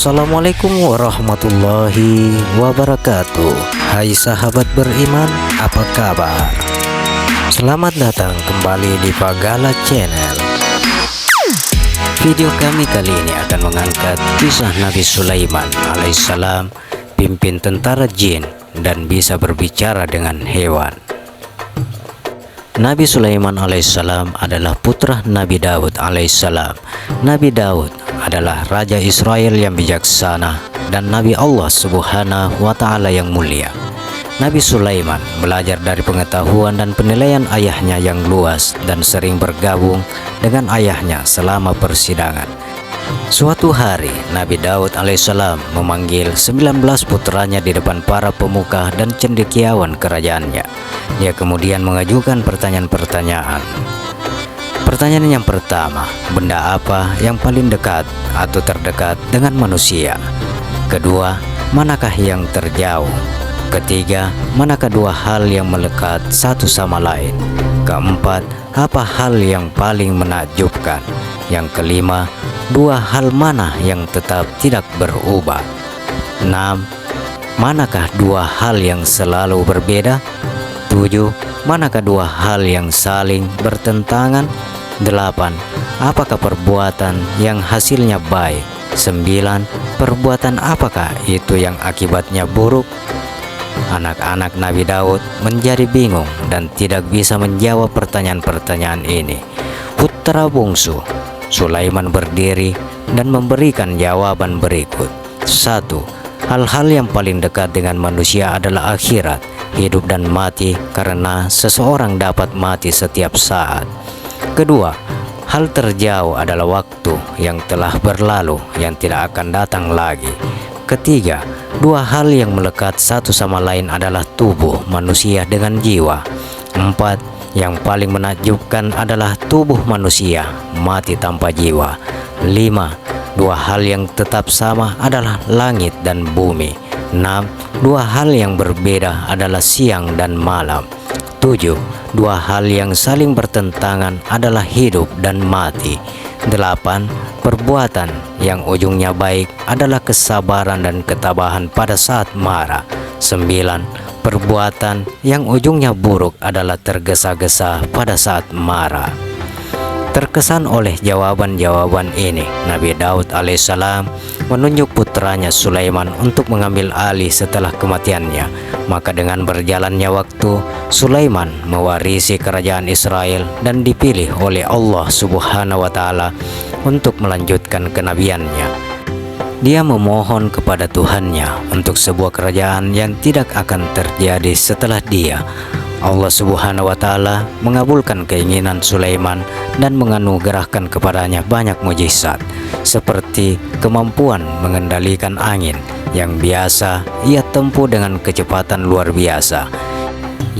Assalamualaikum warahmatullahi wabarakatuh. Hai sahabat beriman, apa kabar? Selamat datang kembali di Pagala Channel. Video kami kali ini akan mengangkat kisah Nabi Sulaiman alaihissalam, pimpin tentara jin dan bisa berbicara dengan hewan. Nabi Sulaiman alaihissalam adalah putra Nabi Daud alaihissalam. Nabi Daud adalah Raja Israel yang bijaksana dan Nabi Allah Subhanahu wa Ta'ala yang mulia. Nabi Sulaiman belajar dari pengetahuan dan penilaian ayahnya yang luas dan sering bergabung dengan ayahnya selama persidangan. Suatu hari Nabi Daud alaihissalam memanggil 19 putranya di depan para pemuka dan cendekiawan kerajaannya. Dia kemudian mengajukan pertanyaan-pertanyaan. Pertanyaan yang pertama, benda apa yang paling dekat atau terdekat dengan manusia? Kedua, manakah yang terjauh? Ketiga, manakah dua hal yang melekat satu sama lain? Keempat, apa hal yang paling menakjubkan? Yang kelima, dua hal mana yang tetap tidak berubah? 6. Manakah dua hal yang selalu berbeda? 7. Manakah dua hal yang saling bertentangan? 8. Apakah perbuatan yang hasilnya baik? 9. Perbuatan apakah itu yang akibatnya buruk? Anak-anak Nabi Daud menjadi bingung dan tidak bisa menjawab pertanyaan-pertanyaan ini. Putra bungsu Sulaiman berdiri dan memberikan jawaban berikut. 1. Hal-hal yang paling dekat dengan manusia adalah akhirat, hidup dan mati, karena seseorang dapat mati setiap saat. Kedua, hal terjauh adalah waktu yang telah berlalu yang tidak akan datang lagi. Ketiga, dua hal yang melekat satu sama lain adalah tubuh manusia dengan jiwa. 4. Yang paling menakjubkan adalah tubuh manusia mati tanpa jiwa. 5. Dua hal yang tetap sama adalah langit dan bumi. 6. Dua hal yang berbeda adalah siang dan malam. 7. Dua hal yang saling bertentangan adalah hidup dan mati. 8. Perbuatan yang ujungnya baik adalah kesabaran dan ketabahan pada saat marah. 9. Perbuatan yang ujungnya buruk adalah tergesa-gesa pada saat marah. Terkesan oleh jawaban-jawaban ini, Nabi Daud alaihissalam menunjuk putranya Sulaiman untuk mengambil alih setelah kematiannya. Maka dengan berjalannya waktu, Sulaiman mewarisi kerajaan Israel dan dipilih oleh Allah Subhanahu wa Ta'ala untuk melanjutkan kenabiannya. Dia memohon kepada Tuhannya untuk sebuah kerajaan yang tidak akan terjadi setelah dia. Allah Subhanahu wa Ta'ala mengabulkan keinginan Sulaiman dan menganugerahkan kepadanya banyak mukjizat, seperti kemampuan mengendalikan angin yang biasa ia tempuh dengan kecepatan luar biasa,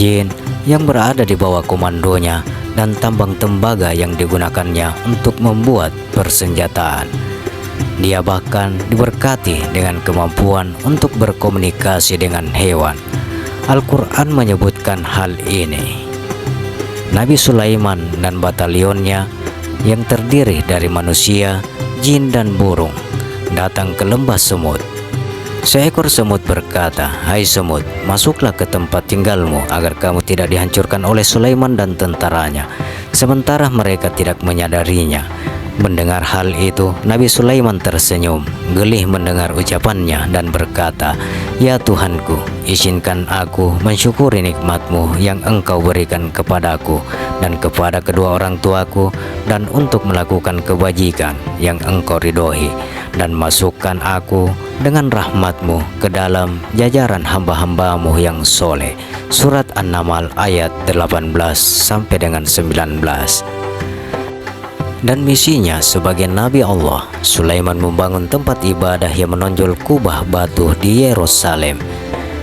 jin yang berada di bawah komandonya, dan tambang tembaga yang digunakannya untuk membuat persenjataan. Dia bahkan diberkati dengan kemampuan untuk berkomunikasi dengan hewan. Al-Quran menyebutkan hal ini. Nabi Sulaiman dan batalionnya yang terdiri dari manusia, jin dan burung datang ke lembah semut. Seekor semut berkata, "Hai semut, masuklah ke tempat tinggalmu agar kamu tidak dihancurkan oleh Sulaiman dan tentaranya." Sementara mereka tidak menyadarinya. Mendengar hal itu, Nabi Sulaiman tersenyum, gelih mendengar ucapannya dan berkata, "Ya Tuhanku, izinkan aku mensyukuri nikmat-Mu yang Engkau berikan kepadaku dan kepada kedua orang tuaku, dan untuk melakukan kebajikan yang Engkau ridhoi, dan masukkan aku dengan rahmat-Mu ke dalam jajaran hamba-hamba-Mu yang soleh." Surat An-Naml ayat 18 sampai dengan 19. Dan misinya sebagai Nabi Allah, Sulaiman membangun tempat ibadah yang menonjol kubah batu di Yerusalem.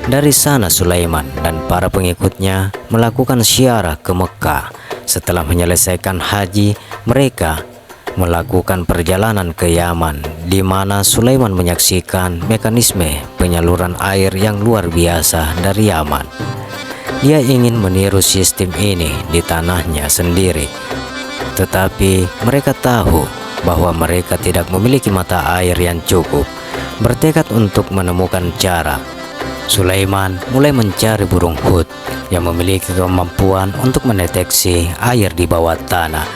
Dari sana Sulaiman dan para pengikutnya melakukan ziarah ke Mekah. Setelah menyelesaikan haji, mereka melakukan perjalanan ke Yaman, di mana Sulaiman menyaksikan mekanisme penyaluran air yang luar biasa dari Yaman. Dia ingin meniru sistem ini di tanahnya sendiri. Tetapi mereka tahu bahwa mereka tidak memiliki mata air yang cukup. bertekad untuk menemukan cara. Sulaiman mulai mencari burung hut yang memiliki kemampuan untuk mendeteksi air di bawah tanah.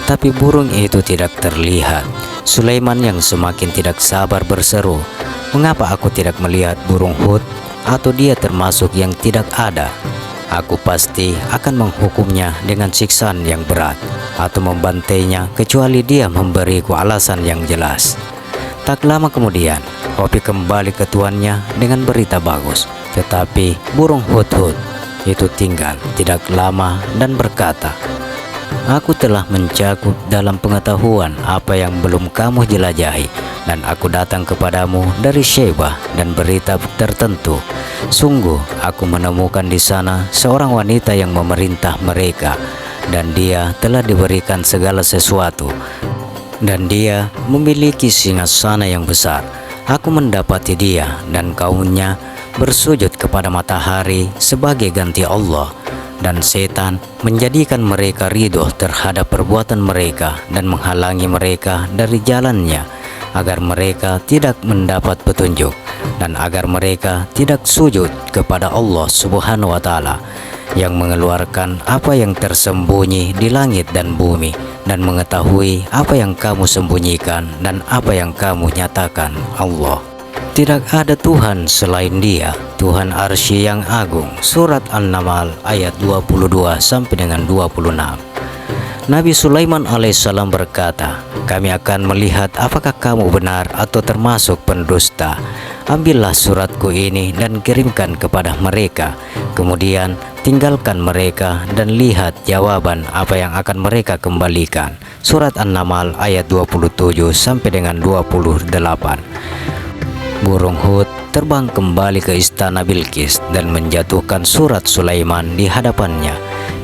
Tapi burung itu tidak terlihat. Sulaiman yang semakin tidak sabar berseru, "Mengapa aku tidak melihat burung hut? Atau dia termasuk yang tidak ada? Aku pasti akan menghukumnya dengan siksaan yang berat atau membantainya kecuali dia memberiku alasan yang jelas." Tak lama kemudian, Hopi kembali ke tuannya dengan berita bagus. Tetapi burung hut-hut itu tinggal tidak lama dan berkata, "Aku telah mencakup dalam pengetahuan apa yang belum kamu jelajahi, dan aku datang kepadamu dari Syebah dan berita tertentu. Sungguh aku menemukan di sana seorang wanita yang memerintah mereka, dan dia telah diberikan segala sesuatu, dan dia memiliki singgasana yang besar. Aku mendapati dia dan kaumnya bersujud kepada matahari sebagai ganti Allah, dan setan menjadikan mereka ridho terhadap perbuatan mereka dan menghalangi mereka dari jalannya, agar mereka tidak mendapat petunjuk dan agar mereka tidak sujud kepada Allah Subhanahu wa Ta'ala, yang mengeluarkan apa yang tersembunyi di langit dan bumi, dan mengetahui apa yang kamu sembunyikan dan apa yang kamu nyatakan. Allah, tidak ada Tuhan selain Dia, Tuhan Arsy yang agung. Surat An-Naml ayat 22 sampai dengan 26. Nabi Sulaiman alaihissalam berkata, "Kami akan melihat apakah kamu benar atau termasuk pendusta. Ambillah suratku ini dan kirimkan kepada mereka. Kemudian tinggalkan mereka dan lihat jawaban apa yang akan mereka kembalikan." Surat An-Naml ayat 27 sampai dengan 28. Burung hut terbang kembali ke istana Bilqis dan menjatuhkan surat Sulaiman di hadapannya.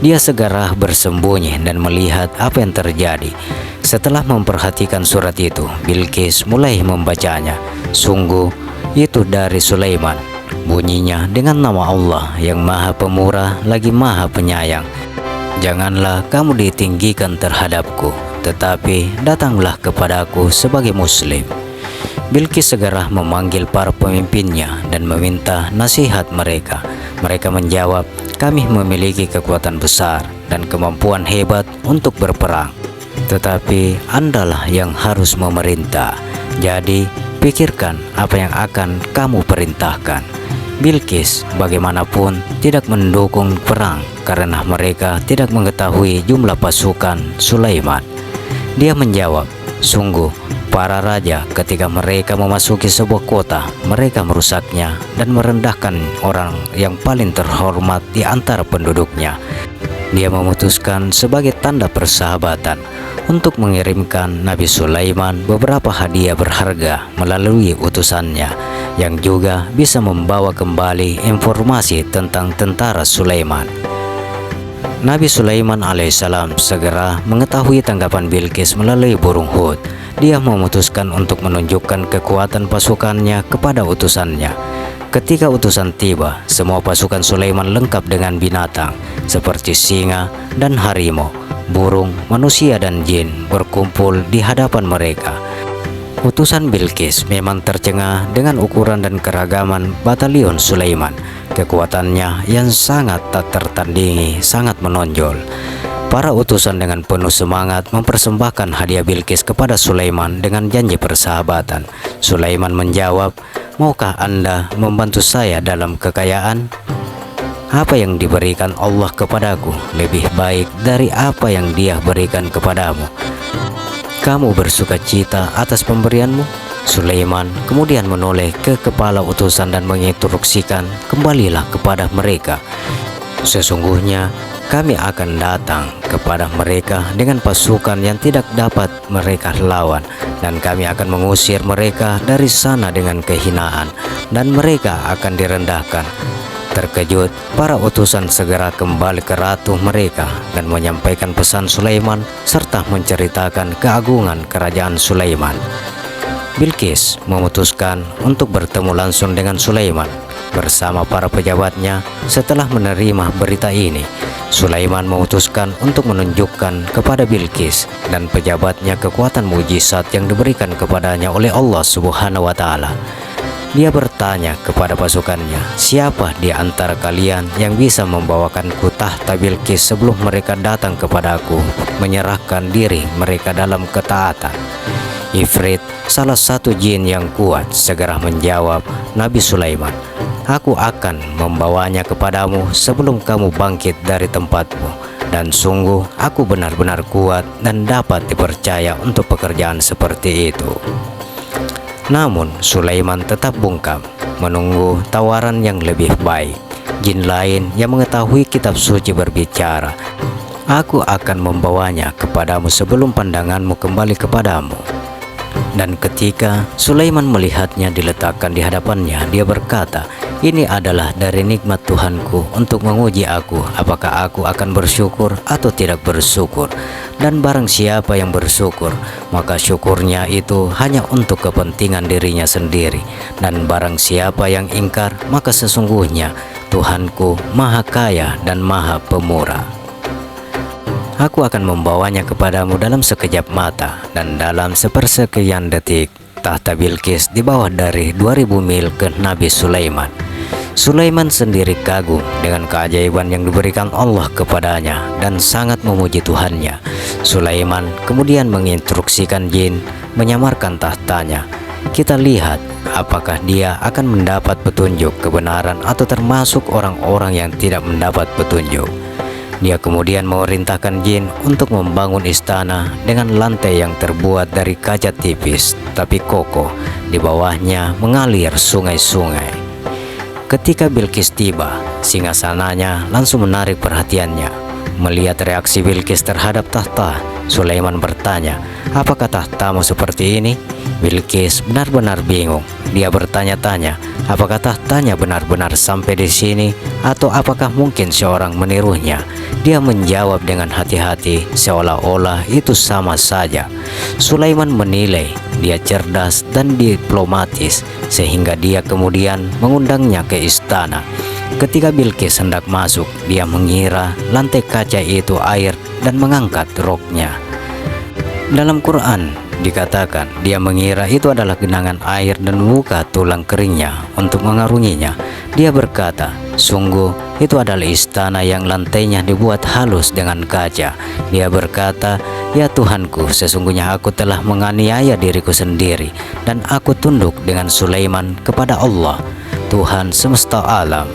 Dia segera bersembunyi dan melihat apa yang terjadi. Setelah memperhatikan surat itu, Bilqis mulai membacanya. Sungguh itu dari Sulaiman. Bunyinya dengan nama Allah yang Maha Pemurah lagi Maha Penyayang. Janganlah kamu ditinggikan terhadapku, tetapi datanglah kepadaku sebagai muslim. Bilqis segera memanggil para pemimpinnya dan meminta nasihat mereka. Mereka menjawab, "Kami memiliki kekuatan besar dan kemampuan hebat untuk berperang. Tetapi Andalah yang harus memerintah. Jadi pikirkan apa yang akan kamu perintahkan." Bilqis bagaimanapun tidak mendukung perang karena mereka tidak mengetahui jumlah pasukan Sulaiman. Dia menjawab, "Sungguh para raja ketika mereka memasuki sebuah kota, mereka merusaknya dan merendahkan orang yang paling terhormat di antara penduduknya." Dia memutuskan sebagai tanda persahabatan untuk mengirimkan Nabi Sulaiman beberapa hadiah berharga melalui utusannya, yang juga bisa membawa kembali informasi tentang tentara Sulaiman. Nabi Sulaiman alaihissalam segera mengetahui tanggapan Bilqis melalui burung hut. Dia memutuskan untuk menunjukkan kekuatan pasukannya kepada utusannya. Ketika utusan tiba, semua pasukan Sulaiman lengkap dengan binatang seperti singa dan harimau, burung, manusia dan jin berkumpul di hadapan mereka. Utusan Bilqis memang tercengang dengan ukuran dan keragaman batalion Sulaiman. Kekuatannya yang sangat tak tertandingi sangat menonjol. Para utusan dengan penuh semangat mempersembahkan hadiah Bilqis kepada Sulaiman dengan janji persahabatan. Sulaiman menjawab, "Maukah Anda membantu saya dalam kekayaan? Apa yang diberikan Allah kepadaku lebih baik dari apa yang Dia berikan kepadamu. Kamu bersuka cita atas pemberianmu?" Sulaiman kemudian menoleh ke kepala utusan dan menginstruksikan, "Kembalilah kepada mereka. Sesungguhnya kami akan datang kepada mereka dengan pasukan yang tidak dapat mereka lawan, dan kami akan mengusir mereka dari sana dengan kehinaan, dan mereka akan direndahkan." Terkejut, para utusan segera kembali ke ratu mereka dan menyampaikan pesan Sulaiman serta menceritakan keagungan kerajaan Sulaiman. Bilqis memutuskan untuk bertemu langsung dengan Sulaiman bersama para pejabatnya. Setelah menerima berita ini, Sulaiman memutuskan untuk menunjukkan kepada Bilqis dan pejabatnya kekuatan mujizat yang diberikan kepadanya oleh Allah Subhanahu wa Ta'ala. Dia bertanya kepada pasukannya, "Siapa di antara kalian yang bisa membawakanku tahta Bilqis sebelum mereka datang kepadaku menyerahkan diri mereka dalam ketaatan?" Ifrit, salah satu jin yang kuat, segera menjawab Nabi Sulaiman, "Aku akan membawanya kepadamu sebelum kamu bangkit dari tempatmu. Dan sungguh aku benar-benar kuat dan dapat dipercaya untuk pekerjaan seperti itu." Namun Sulaiman tetap bungkam, menunggu tawaran yang lebih baik. Jin lain yang mengetahui kitab suci berbicara, "Aku akan membawanya kepadamu sebelum pandanganmu kembali kepadamu." Dan ketika Sulaiman melihatnya diletakkan di hadapannya, dia berkata, "Ini adalah dari nikmat Tuhanku untuk menguji aku apakah aku akan bersyukur atau tidak bersyukur. Dan barang siapa yang bersyukur, maka syukurnya itu hanya untuk kepentingan dirinya sendiri. Dan barang siapa yang ingkar, maka sesungguhnya Tuhanku Maha Kaya dan Maha Pemurah. Aku akan membawanya kepadamu dalam sekejap mata, dan dalam sepersekian detik tahta Bilqis di bawah dari 2000 mil ke Nabi Sulaiman." Sulaiman sendiri kagum dengan keajaiban yang diberikan Allah kepadanya dan sangat memuji Tuhannya. Sulaiman kemudian menginstruksikan jin menyamarkan tahtanya. Kita lihat apakah dia akan mendapat petunjuk kebenaran atau termasuk orang-orang yang tidak mendapat petunjuk. Dia kemudian memerintahkan jin untuk membangun istana dengan lantai yang terbuat dari kaca tipis tapi kokoh. Di bawahnya mengalir sungai-sungai. Ketika Bilqis tiba, singgasananya langsung menarik perhatiannya. Melihat reaksi Bilqis terhadap tahta, Sulaiman bertanya, "Apakah tahtamu seperti ini?" Bilqis benar-benar bingung. Dia bertanya-tanya, apakah tahtanya benar-benar sampai di sini atau apakah mungkin seorang menirunya. Dia menjawab dengan hati-hati seolah-olah itu sama saja. Sulaiman menilai dia cerdas dan diplomatis sehingga dia kemudian mengundangnya ke istana. Ketika Bilqis hendak masuk, dia mengira lantai kaca itu air dan mengangkat roknya. Dalam Quran dikatakan dia mengira itu adalah genangan air dan membuka tulang keringnya untuk mengarunginya. Dia berkata, "Sungguh itu adalah istana yang lantainya dibuat halus dengan kaca." Dia berkata, "Ya Tuhanku, sesungguhnya aku telah menganiaya diriku sendiri dan aku tunduk dengan Sulaiman kepada Allah, Tuhan semesta alam."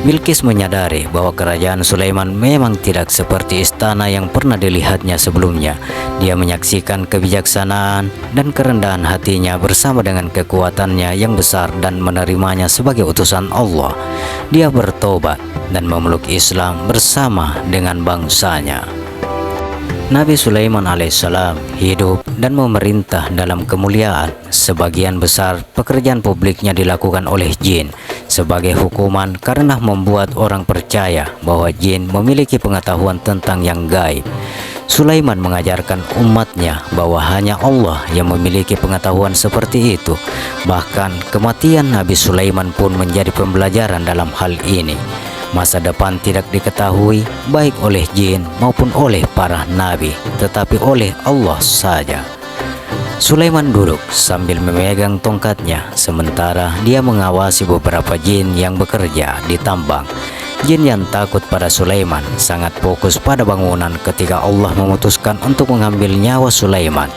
Bilqis menyadari bahwa kerajaan Sulaiman memang tidak seperti istana yang pernah dilihatnya sebelumnya. Dia menyaksikan kebijaksanaan dan kerendahan hatinya bersama dengan kekuatannya yang besar dan menerimanya sebagai utusan Allah. Dia bertobat dan memeluk Islam bersama dengan bangsanya. Nabi Sulaiman alaihissalam hidup dan memerintah dalam kemuliaan. Sebagian besar pekerjaan publiknya dilakukan oleh jin sebagai hukuman karena membuat orang percaya bahwa jin memiliki pengetahuan tentang yang gaib. Sulaiman mengajarkan umatnya bahwa hanya Allah yang memiliki pengetahuan seperti itu. Bahkan kematian Nabi Sulaiman pun menjadi pembelajaran dalam hal ini. Masa depan tidak diketahui baik oleh jin maupun oleh para nabi, tetapi oleh Allah saja. Sulaiman duduk sambil memegang tongkatnya, sementara dia mengawasi beberapa jin yang bekerja di tambang. Jin yang takut pada Sulaiman sangat fokus pada bangunan ketika Allah memutuskan untuk mengambil nyawa Sulaiman.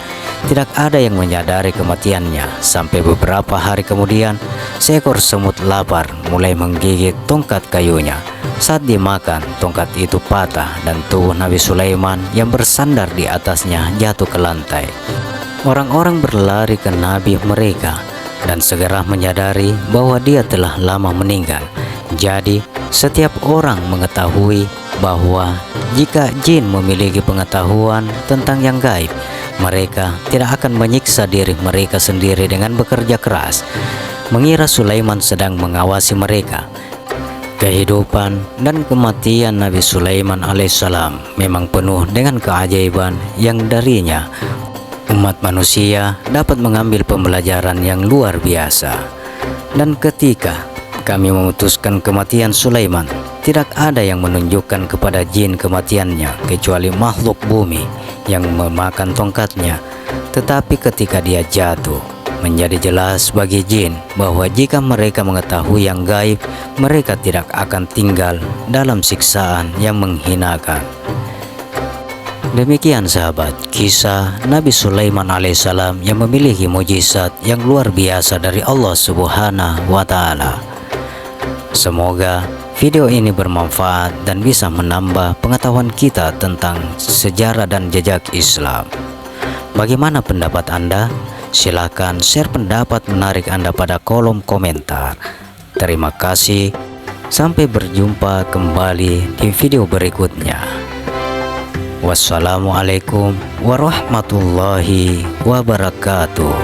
Tidak ada yang menyadari kematiannya sampai beberapa hari kemudian seekor semut lapar mulai menggigit tongkat kayunya. Saat dimakan, tongkat itu patah dan tubuh Nabi Sulaiman yang bersandar di atasnya jatuh ke lantai. Orang-orang berlari ke Nabi mereka dan segera menyadari bahwa dia telah lama meninggal. Jadi setiap orang mengetahui bahwa jika jin memiliki pengetahuan tentang yang gaib, mereka tidak akan menyiksa diri mereka sendiri dengan bekerja keras. Mengira Sulaiman sedang mengawasi mereka. Kehidupan dan kematian Nabi Sulaiman alaihissalam memang penuh dengan keajaiban yang darinya umat manusia dapat mengambil pembelajaran yang luar biasa. Dan ketika kami memutuskan kematian Sulaiman, Tidak ada yang menunjukkan kepada jin kematiannya kecuali makhluk bumi yang memakan tongkatnya. Tetapi ketika dia jatuh, menjadi jelas bagi jin bahwa jika mereka mengetahui yang gaib, mereka tidak akan tinggal dalam siksaan yang menghinakan. Demikian sahabat, kisah Nabi Sulaiman alaihissalam yang memiliki mujizat yang luar biasa dari Allah Subhanahu wa Ta'ala. Semoga video ini bermanfaat dan bisa menambah pengetahuan kita tentang sejarah dan jejak Islam. Bagaimana pendapat Anda? Silakan share pendapat menarik Anda pada kolom komentar. Terima kasih. Sampai berjumpa kembali di video berikutnya. Wassalamualaikum warahmatullahi wabarakatuh.